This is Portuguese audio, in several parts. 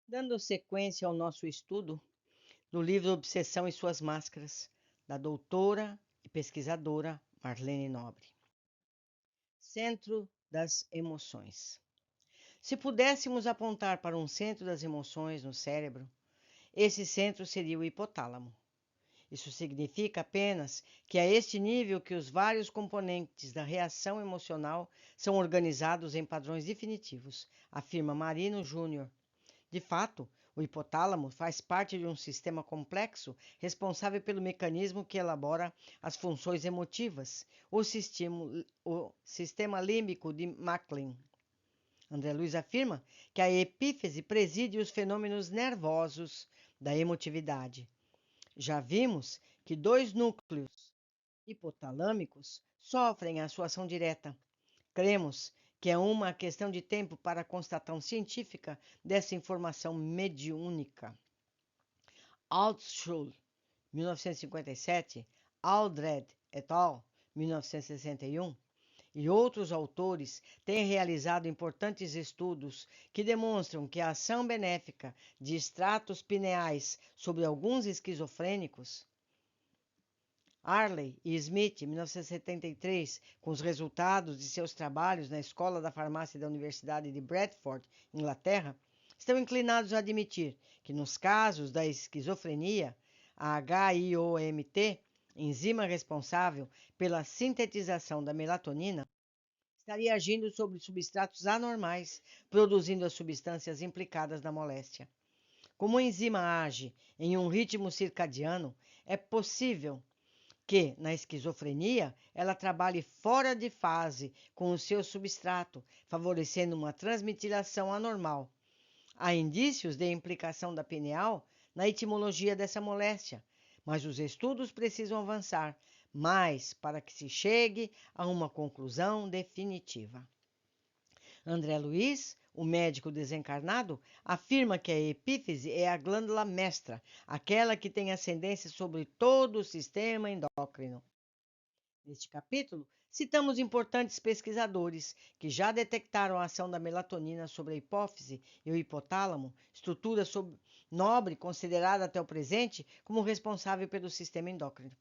Dando sequência ao nosso estudo do livro Obsessão e Suas Máscaras, da doutora e pesquisadora Marlene Nobre. Centro das emoções. Se pudéssemos apontar para um centro das emoções no cérebro, esse centro seria o hipotálamo. Isso significa apenas que é este nível que os vários componentes da reação emocional são organizados em padrões definitivos, afirma Marino Júnior. De fato, o hipotálamo faz parte de um sistema complexo responsável pelo mecanismo que elabora as funções emotivas, o sistema límbico de Macklin. André Luiz afirma que a epífise preside os fenômenos nervosos da emotividade. Já vimos que dois núcleos hipotalâmicos sofrem a sua ação direta. Cremos que é uma questão de tempo para a constatação científica dessa informação mediúnica. Altschul, 1957, Aldred et al., 1961, e outros autores têm realizado importantes estudos que demonstram que a ação benéfica de extratos pineais sobre alguns esquizofrênicos Arley e Smith, 1973, com os resultados de seus trabalhos na Escola da Farmácia da Universidade de Bradford, Inglaterra, estão inclinados a admitir que, nos casos da esquizofrenia, a HIOMT, enzima responsável pela sintetização da melatonina, estaria agindo sobre substratos anormais, produzindo as substâncias implicadas na moléstia. Como a enzima age em um ritmo circadiano, é possível que, na esquizofrenia, ela trabalhe fora de fase com o seu substrato, favorecendo uma transmitilação anormal. Há indícios de implicação da pineal na etimologia dessa moléstia, mas os estudos precisam avançar mais para que se chegue a uma conclusão definitiva. André Luiz, o médico desencarnado, afirma que a epífise é a glândula mestra, aquela que tem ascendência sobre todo o sistema endócrino. Neste capítulo, citamos importantes pesquisadores que já detectaram a ação da melatonina sobre a hipófise e o hipotálamo, estrutura nobre considerada até o presente como responsável pelo sistema endócrino.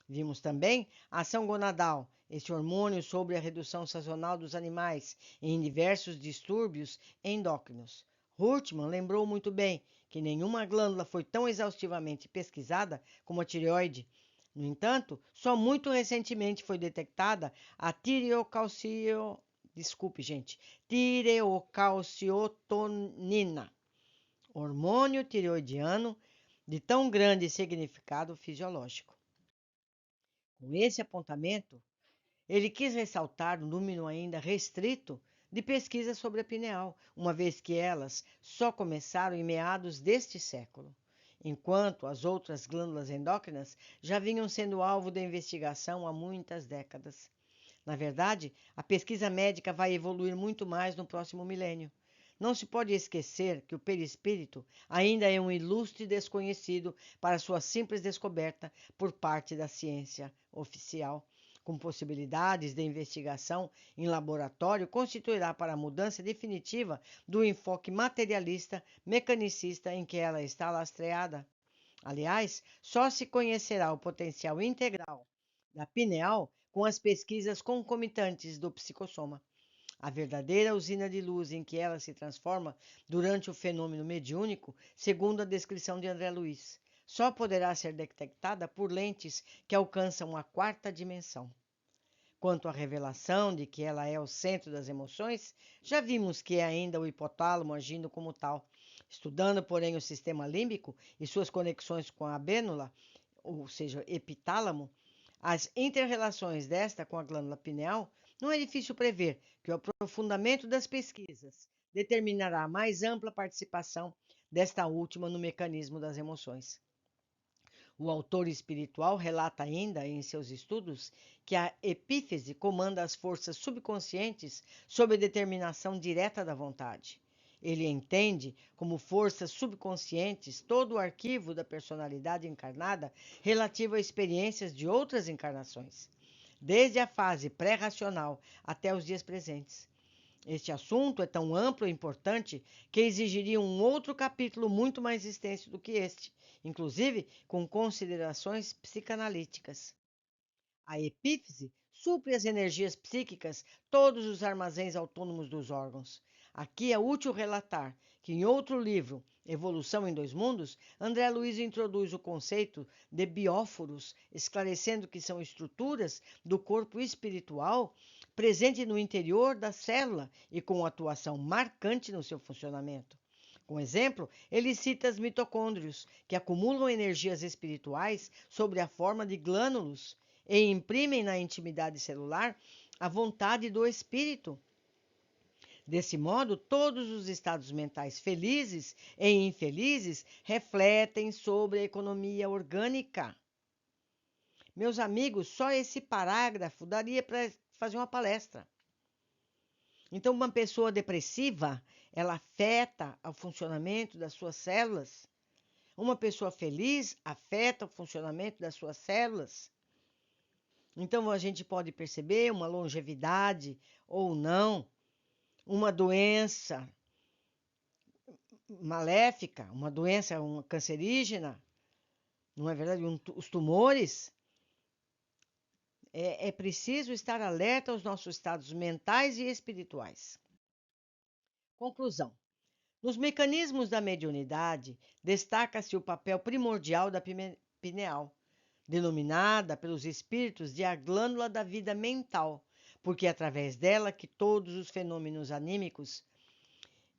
Vimos também a ação gonadal, este hormônio sobre a redução sazonal dos animais em diversos distúrbios endócrinos. Hurtman lembrou muito bem que nenhuma glândula foi tão exaustivamente pesquisada como a tireoide. No entanto, só muito recentemente foi detectada a tireocalciotonina, hormônio tireoidiano de tão grande significado fisiológico. Com esse apontamento, ele quis ressaltar o número ainda restrito de pesquisas sobre a pineal, uma vez que elas só começaram em meados deste século, enquanto as outras glândulas endócrinas já vinham sendo alvo da investigação há muitas décadas. Na verdade, a pesquisa médica vai evoluir muito mais no próximo milênio. Não se pode esquecer que o perispírito ainda é um ilustre desconhecido para sua simples descoberta por parte da ciência oficial, com possibilidades de investigação em laboratório, constituirá para a mudança definitiva do enfoque materialista, mecanicista em que ela está lastreada. Aliás, só se conhecerá o potencial integral da pineal com as pesquisas concomitantes do psicossoma. A verdadeira usina de luz em que ela se transforma durante o fenômeno mediúnico, segundo a descrição de André Luiz, só poderá ser detectada por lentes que alcançam a quarta dimensão. Quanto à revelação de que ela é o centro das emoções, já vimos que é ainda o hipotálamo agindo como tal. Estudando, porém, o sistema límbico e suas conexões com a abênula, ou seja, epitálamo, as interrelações desta com a glândula pineal, não é difícil prever que o aprofundamento das pesquisas determinará a mais ampla participação desta última no mecanismo das emoções. O autor espiritual relata ainda em seus estudos que a epífise comanda as forças subconscientes sob a determinação direta da vontade. Ele entende como forças subconscientes todo o arquivo da personalidade encarnada relativo a experiências de outras encarnações, desde a fase pré-racional até os dias presentes. Este assunto é tão amplo e importante que exigiria um outro capítulo muito mais extenso do que este, inclusive com considerações psicanalíticas. A epífise supre as energias psíquicas, todos os armazéns autônomos dos órgãos. Aqui é útil relatar que, em outro livro, Evolução em Dois Mundos, André Luiz introduz o conceito de bióforos, esclarecendo que são estruturas do corpo espiritual presente no interior da célula e com atuação marcante no seu funcionamento. Como exemplo, ele cita os mitocôndrios, que acumulam energias espirituais sob a forma de glânulos e imprimem na intimidade celular a vontade do espírito. Desse modo, todos os estados mentais felizes e infelizes refletem sobre a economia orgânica. Meus amigos, só esse parágrafo daria para fazer uma palestra. Então, uma pessoa depressiva, ela afeta o funcionamento das suas células. Uma pessoa feliz afeta o funcionamento das suas células. Então, a gente pode perceber uma longevidade ou não, uma doença maléfica, uma doença cancerígena, não é verdade? Os tumores. É preciso estar alerta aos nossos estados mentais e espirituais. Conclusão. Nos mecanismos da mediunidade, destaca-se o papel primordial da pineal, denominada pelos espíritos de a glândula da vida mental, porque é através dela que todos os fenômenos anímicos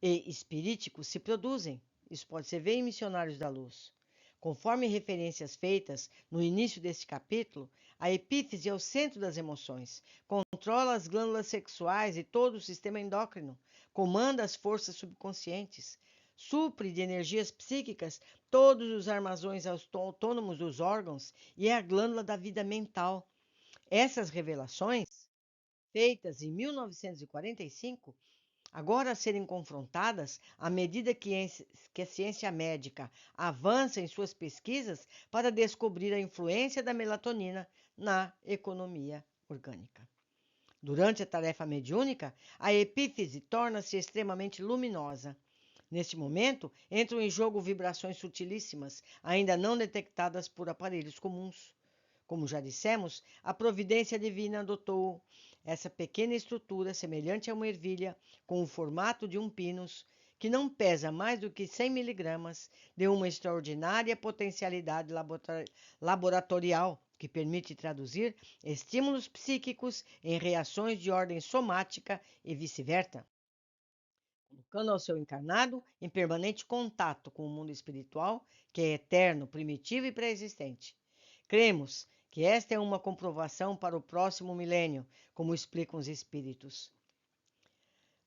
e espiríticos se produzem. Isso pode ser ver em Missionários da Luz. Conforme referências feitas no início deste capítulo, a epífise é o centro das emoções, controla as glândulas sexuais e todo o sistema endócrino, comanda as forças subconscientes, supre de energias psíquicas todos os armazéns autônomos dos órgãos e é a glândula da vida mental. Essas revelações, feitas em 1945, agora a serem confrontadas à medida que a ciência médica avança em suas pesquisas para descobrir a influência da melatonina na economia orgânica. Durante a tarefa mediúnica, a epífise torna-se extremamente luminosa. Neste momento, entram em jogo vibrações sutilíssimas, ainda não detectadas por aparelhos comuns. Como já dissemos, a providência divina adotou essa pequena estrutura, semelhante a uma ervilha, com o formato de um pinus, que não pesa mais do que 100 miligramas, de uma extraordinária potencialidade laboratorial, que permite traduzir estímulos psíquicos em reações de ordem somática e vice-versa, colocando ao seu encarnado em permanente contato com o mundo espiritual, que é eterno, primitivo e pré-existente. Cremos que esta é uma comprovação para o próximo milênio, como explicam os espíritos.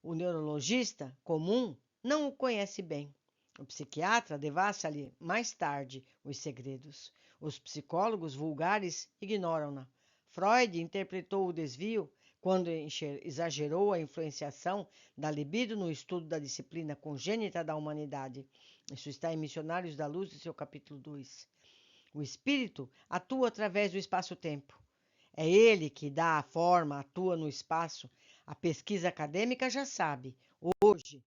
O neurologista comum não o conhece bem. O psiquiatra devassa-lhe mais tarde os segredos. Os psicólogos vulgares ignoram-na. Freud interpretou o desvio quando exagerou a influenciação da libido no estudo da disciplina congênita da humanidade. Isso está em Missionários da Luz, seu capítulo 2. O espírito atua através do espaço-tempo. É ele que dá a forma, atua no espaço. A pesquisa acadêmica já sabe, hoje,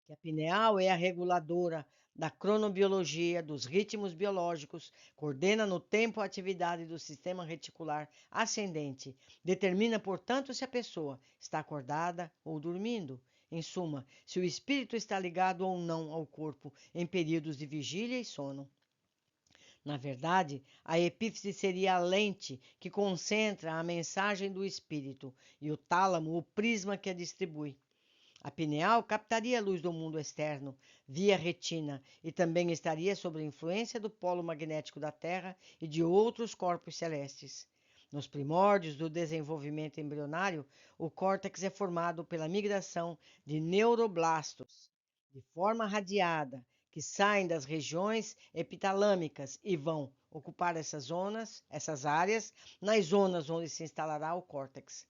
que a pineal é a reguladora da cronobiologia, dos ritmos biológicos, coordena no tempo a atividade do sistema reticular ascendente, determina, portanto, se a pessoa está acordada ou dormindo. Em suma, se o espírito está ligado ou não ao corpo em períodos de vigília e sono. Na verdade, a epífise seria a lente que concentra a mensagem do espírito e o tálamo o prisma que a distribui. A pineal captaria a luz do mundo externo via retina e também estaria sob a influência do polo magnético da Terra e de outros corpos celestes. Nos primórdios do desenvolvimento embrionário, o córtex é formado pela migração de neuroblastos, de forma radiada, que saem das regiões epitalâmicas e vão ocupar essas áreas, nas zonas onde se instalará o córtex.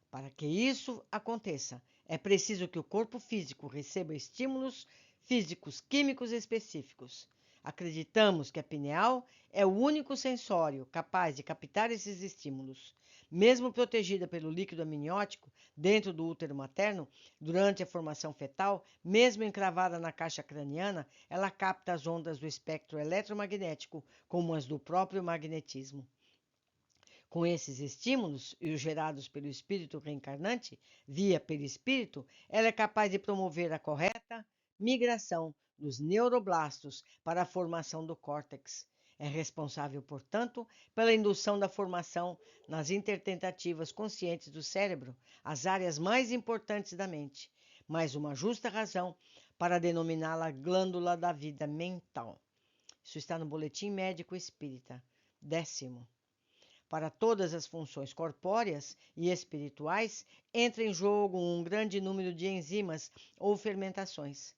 Para que isso aconteça, é preciso que o corpo físico receba estímulos físicos químicos específicos. Acreditamos que a pineal é o único sensório capaz de captar esses estímulos. Mesmo protegida pelo líquido amniótico dentro do útero materno, durante a formação fetal, mesmo encravada na caixa craniana, ela capta as ondas do espectro eletromagnético, como as do próprio magnetismo. Com esses estímulos e os gerados pelo espírito reencarnante, via perispírito, ela é capaz de promover a correta migração dos neuroblastos para a formação do córtex. É responsável, portanto, pela indução da formação nas intertentativas conscientes do cérebro, as áreas mais importantes da mente, mais uma justa razão para denominá-la glândula da vida mental. Isso está no Boletim Médico Espírita, 10º. Para todas as funções corpóreas e espirituais, entra em jogo um grande número de enzimas ou fermentações.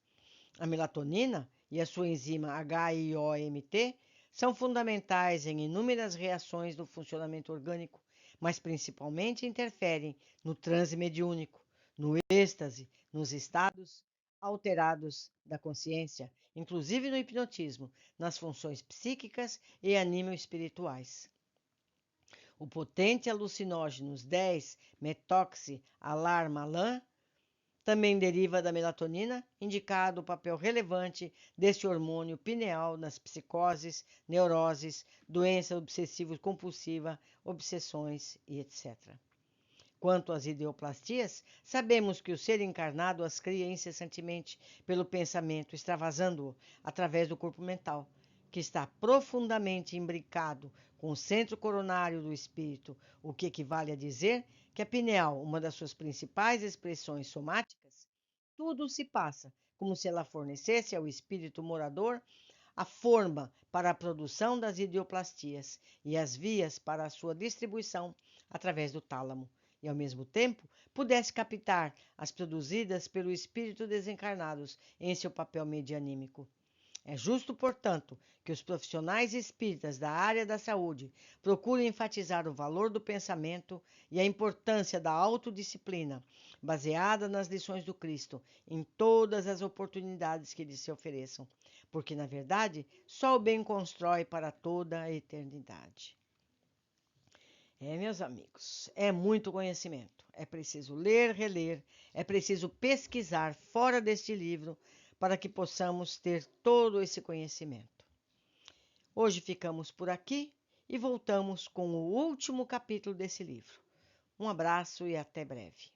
A melatonina e a sua enzima HIOMT são fundamentais em inúmeras reações do funcionamento orgânico, mas principalmente interferem no transe mediúnico, no êxtase, nos estados alterados da consciência, inclusive no hipnotismo, nas funções psíquicas e anímio-espirituais. O potente alucinógeno 10-metoxialarmalan também deriva da melatonina, indicado o papel relevante deste hormônio pineal nas psicoses, neuroses, doença obsessivo-compulsiva, obsessões e etc. Quanto às ideoplastias, sabemos que o ser encarnado as cria incessantemente pelo pensamento, extravasando-o através do corpo mental, que está profundamente imbricado com o centro coronário do espírito, o que equivale a dizer que a pineal, uma das suas principais expressões somáticas, tudo se passa como se ela fornecesse ao espírito morador a forma para a produção das ideoplastias e as vias para a sua distribuição através do tálamo, e ao mesmo tempo pudesse captar as produzidas pelo espírito desencarnados em seu papel medianímico. É justo, portanto, que os profissionais espíritas da área da saúde procurem enfatizar o valor do pensamento e a importância da autodisciplina, baseada nas lições do Cristo, em todas as oportunidades que lhes se ofereçam, porque, na verdade, só o bem constrói para toda a eternidade. Meus amigos, é muito conhecimento. É preciso ler, reler, é preciso pesquisar fora deste livro para que possamos ter todo esse conhecimento. Hoje ficamos por aqui e voltamos com o último capítulo desse livro. Um abraço e até breve.